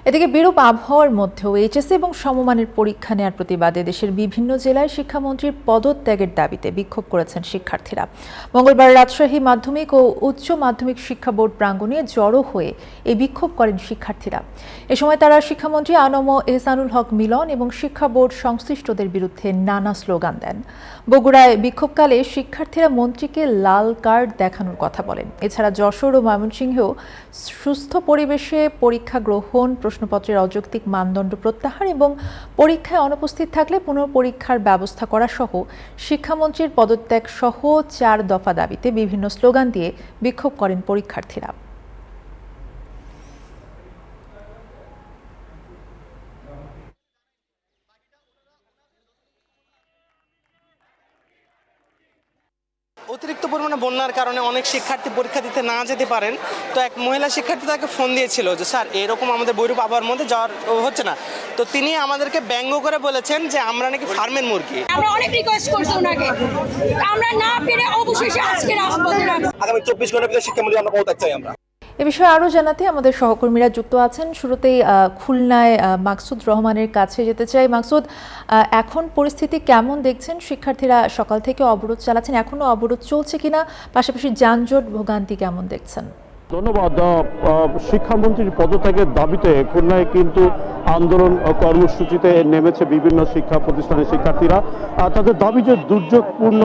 এদিকে বিরূপ আবহাওয়ার মধ্যেও এইচএসসি এবং সমমানের পরীক্ষা নেওয়ার প্রতিবাদে দেশের বিভিন্ন জেলায় শিক্ষামন্ত্রীর পদত্যাগের দাবিতে বিক্ষোভ করেছেন শিক্ষার্থীরা। মঙ্গলবার রাজশাহী মাধ্যমিক ও উচ্চ মাধ্যমিক শিক্ষা বোর্ড প্রাঙ্গণে জড়ো হয়ে এই বিক্ষোভ করেন শিক্ষার্থীরা। এ সময় তারা শিক্ষামন্ত্রী আনম এহসানুল হক মিলন এবং শিক্ষা বোর্ড সংশ্লিষ্টদের বিরুদ্ধে নানা স্লোগান দেন। বগুড়ায় বিক্ষোভকালে শিক্ষার্থীরা মন্ত্রীকে লাল কার্ড দেখানোর কথা বলেন। এছাড়া যশোর ও ময়মনসিংহেও সুস্থ পরিবেশে পরীক্ষা গ্রহণ, প্রশ্নপত্রের অযৌক্তিক মানদণ্ড প্রত্যাহার এবং পরীক্ষায় অনুপস্থিত থাকলে পুনঃপরীক্ষার ব্যবস্থা করা সহ শিক্ষামন্ত্রীর পদত্যাগ সহ 4 দফা দাবিতে বিভিন্ন স্লোগান দিয়ে বিক্ষোভ করেন পরীক্ষার্থীরা। অতিরিক্ত পরিমাণে বন্যার কারণে অনেক শিক্ষার্থী পরীক্ষা দিতে না যেতে পারেন। তো এক মহিলা শিক্ষার্থী তাকে ফোন দিয়েছিল যে স্যার এরকম আমাদের বৈরূপ আবহাওয়ার মধ্যে যাওয়ার হচ্ছে না। তো তিনি আমাদেরকে ব্যঙ্গ করে বলেছেন যে আমরা নাকি ফার্মের মুরগি। আমরা অনেক রিকোয়েস্ট করছি ওনাকে, আমরা না পেরে অবশেষে আজকে রাজপথে নামছি। আগামী 24 ঘন্টার ভিতরে শিক্ষামন্ত্রী আমরা পদত্যাগ চাই। আমরা এ বিষয়ে আরও জানাতে আমাদের সহকর্মীরা যুক্ত আছেন। শুরুতেই খুলনায় মাকসুদ রহমানের কাছে যেতে চাই। মাকসুদ, এখন পরিস্থিতি কেমন দেখছেন? শিক্ষার্থীরা সকাল থেকে অবরোধ চালাচ্ছেন, এখনো অবরোধ চলছে কিনা, পাশাপাশি যানজট ভোগান্তি কেমন দেখছেন? ধন্যবাদ। শিক্ষামন্ত্রীর পদত্যাগের দাবিতে খুলনায় কিন্তু আন্দোলন কর্মসূচিতে নেমেছে বিভিন্ন শিক্ষা প্রতিষ্ঠানের শিক্ষার্থীরা। তাদের দাবি যে দুর্যোগপূর্ণ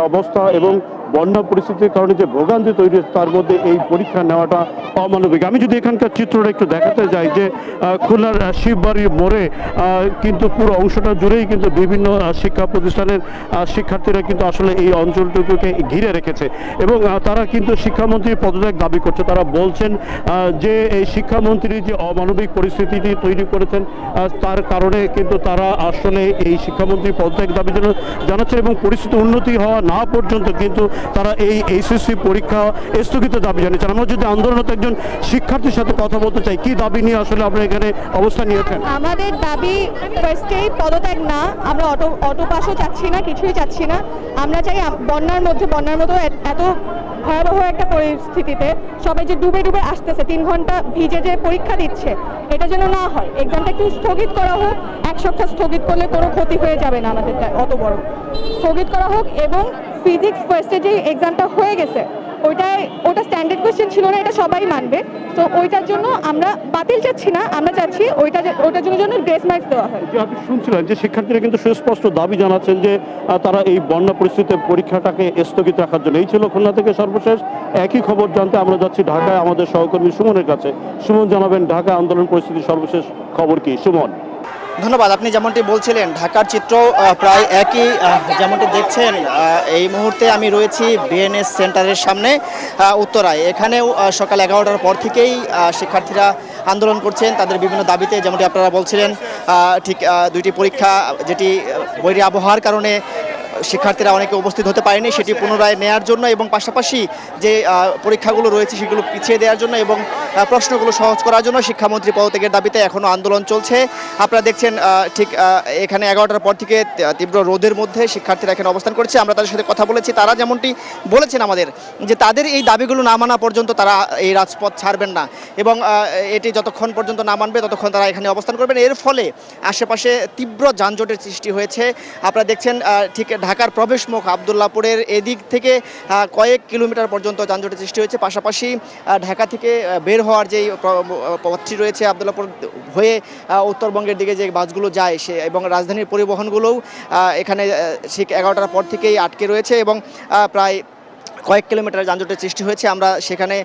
অবস্থা এবং বন্যা পরিস্থিতির কারণে যে ভোগান্তি তৈরি হচ্ছে তার মধ্যে এই পরীক্ষা নেওয়াটা অমানবিক। আমি যদি এখানকার চিত্রটা একটু দেখাতে যাই যে খুলনার শিববাড়ির মোড়ে কিন্তু পুরো অংশটা জুড়েই কিন্তু বিভিন্ন শিক্ষা প্রতিষ্ঠানের শিক্ষার্থীরা কিন্তু আসলে এই অঞ্চলটুকুকে ঘিরে রেখেছে এবং তারা কিন্তু শিক্ষামন্ত্রীর পদত্যাগ দাবি করছে। তারা বলছেন যে এই শিক্ষামন্ত্রী যে অমানবিক পরিস্থিতিটি তৈরি করেছেন তার কারণে কিন্তু তারা আসলে এই শিক্ষামন্ত্রীর পদত্যাগ দাবি জানাচ্ছেন এবং পরিস্থিতি উন্নতি হওয়া না পর্যন্ত কিন্তু তারা এই এইচএসসি পরীক্ষা স্থগিত দাবি জানিয়েছেন। আমরা যদি আন্দোলনত একজন শিক্ষার্থীর সাথে কথা বলতে চাই, কি দাবি নিয়ে আসলে আপনারা এখানে অবস্থান নিয়েছেন? আমাদের দাবি ফার্স্টেই পদত্যাগ না, আমরা অটো পাসও চাচ্ছি না, কিছুই চাচ্ছি না। আমরা চাই বন্যার মতো এত ভয়াবহ একটা পরিস্থিতিতে সবাই যে ডুবে ডুবে আসতেছে, 3 ঘন্টা ভিজে যে পরীক্ষা দিচ্ছে, এটা যেন না হয়। এক্সামটা একটু স্থগিত করা হোক, 1 সপ্তাহ স্থগিত করলে কোনো ক্ষতি হয়ে যাবে না আমাদের, অত বড় স্থগিত করা হোক। এবং ফিজিক্স ফার্স্টে যে এক্সামটা হয়ে গেছে ওটা স্ট্যান্ডার্ড কোয়েশ্চেন ছিল না, এটা সবাই মানবে। তো ওইটার জন্য আমরা বাতিল চাচ্ছি না, আমরা চাচ্ছি ওইটার জন্য গ্রেস মার্কস দেওয়া হয়। আপনি শুনছিলেন যে শিক্ষার্থীরা কিন্তু সুস্পষ্ট দাবি জানাচ্ছেন যে তারা এই বন্যা পরিস্থিতিতে পরীক্ষাটাকে স্থগিত রাখার জন্য। এই ছিল খুলনা থেকে সর্বশেষ। একই খবর জানতে আমরা যাচ্ছি ঢাকায় আমাদের সহকর্মী সুমনের কাছে। সুমন, জানাবেন ঢাকা আন্দোলন পরিস্থিতির সর্বশেষ খবর কি? সুমন। ধন্যবাদ। আপনি যেমনটি বলছিলেন ঢাকার চিত্র প্রায় একই, যেমনটি দেখছেন এই মুহূর্তে আমি রয়েছি বিএনএস সেন্টারের সামনে উত্তরায়। এখানেও সকাল 11টার পর থেকেই শিক্ষার্থীরা আন্দোলন করছেন তাদের বিভিন্ন দাবিতে। যেমনটি আপনারা বলছিলেন, ঠিক 2টি পরীক্ষা যেটি বৈরী আবহাওয়ার কারণে শিক্ষার্থীরা অনেকে উপস্থিত হতে পারেনি সেটি পুনরায় নেয়ার জন্য এবং পাশাপাশি যে পরীক্ষাগুলো রয়েছে সেগুলো পিছিয়ে দেওয়ার জন্য এবং প্রশ্নগুলো সহজ করার জন্য শিক্ষামন্ত্রী পদত্যাগের দাবিতে এখনও আন্দোলন চলছে। আপনারা দেখছেন ঠিক এখানে 11টার পর থেকে তীব্র রোদের মধ্যে শিক্ষার্থীরা এখানে অবস্থান করছে। আমরা তাদের সাথে কথা বলেছি, তারা যেমনটি বলেছেন আমাদের যে তাদের এই দাবিগুলো না মানা পর্যন্ত তারা এই রাজপথ ছাড়বেন না এবং এটি যতক্ষণ পর্যন্ত না মানবে ততক্ষণ তারা এখানে অবস্থান করবেন। এর ফলে আশেপাশে তীব্র যানজটের সৃষ্টি হয়েছে। আপনারা দেখছেন ঠিক ঢাকার প্রবেশমুখ আবদুল্লাপুরের এদিক থেকে কয়েক কিলোমিটার পর্যন্ত যানজটের সৃষ্টি হয়েছে। পাশাপাশি ঢাকা থেকে বের হওয়ার যেই পথটি রয়েছে আবদুল্লাপুর হয়ে উত্তরবঙ্গের দিকে যে বাসগুলো যায় সে এবং রাজধানীর পরিবহনগুলোও এখানে ঠিক 11টার পর থেকেই আটকে রয়েছে এবং প্রায় কয়েক কিলোমিটার যানজটের সৃষ্টি হয়েছে। আমরা সেখানে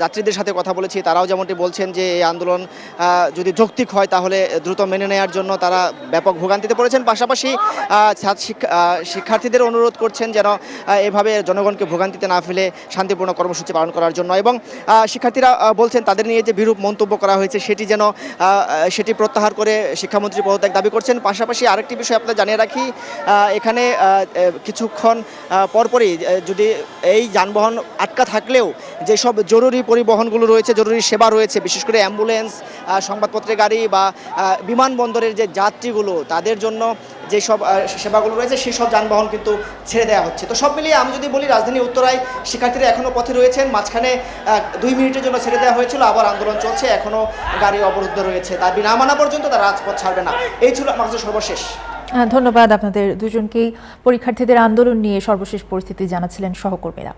যাত্রীদের সাথে কথা বলেছি, তারাও যেমনটি বলছেন যে এই আন্দোলন যদি যৌক্তিক হয় তাহলে দ্রুত মেনে নেওয়ার জন্য তারা ব্যাপক ভোগান্তিতে পড়েছেন। পাশাপাশি শিক্ষার্থীদের অনুরোধ করছেন যেন এভাবে জনগণকে ভোগান্তিতে না ফেলে শান্তিপূর্ণ কর্মসূচি পালন করার জন্য এবং শিক্ষার্থীরা বলছেন তাদের নিয়ে যে বিরূপ মন্তব্য করা হয়েছে সেটি প্রত্যাহার করে শিক্ষামন্ত্রীর পদত্যাগ দাবি করছেন। পাশাপাশি আরেকটি বিষয় আপনাদের জানিয়ে রাখি, এখানে কিছুক্ষণ পরপরই যদি এই যানবাহন আটকা থাকলেও যেসব জরুরি পরিবহনগুলো রয়েছে, জরুরি সেবা রয়েছে, বিশেষ করে অ্যাম্বুলেন্স, সংবাদপত্রের গাড়ি বা বিমানবন্দরের যে যাত্রীগুলো তাদের জন্য যেসব সেবাগুলো রয়েছে সেই সব যানবাহন কিন্তু ছেড়ে দেওয়া হচ্ছে। তো সব মিলিয়ে আমি যদি বলি রাজধানী উত্তরায় শিক্ষার্থীরা এখনও পথে রয়েছেন, মাঝখানে 2 মিনিটের জন্য ছেড়ে দেওয়া হয়েছিল, আবার আন্দোলন চলছে, এখনও গাড়ি অবরুদ্ধ রয়েছে, দাবি না মানা পর্যন্ত তারা রাজপথ ছাড়বে না। এই ছিল আমার কাছে সর্বশেষ। ধন্যবাদ আপনাদের দুজনকেই। পরীক্ষার্থীদের আন্দোলন নিয়ে সর্বশেষ পরিস্থিতি জানাচ্ছিলেন সহকর্মীরা।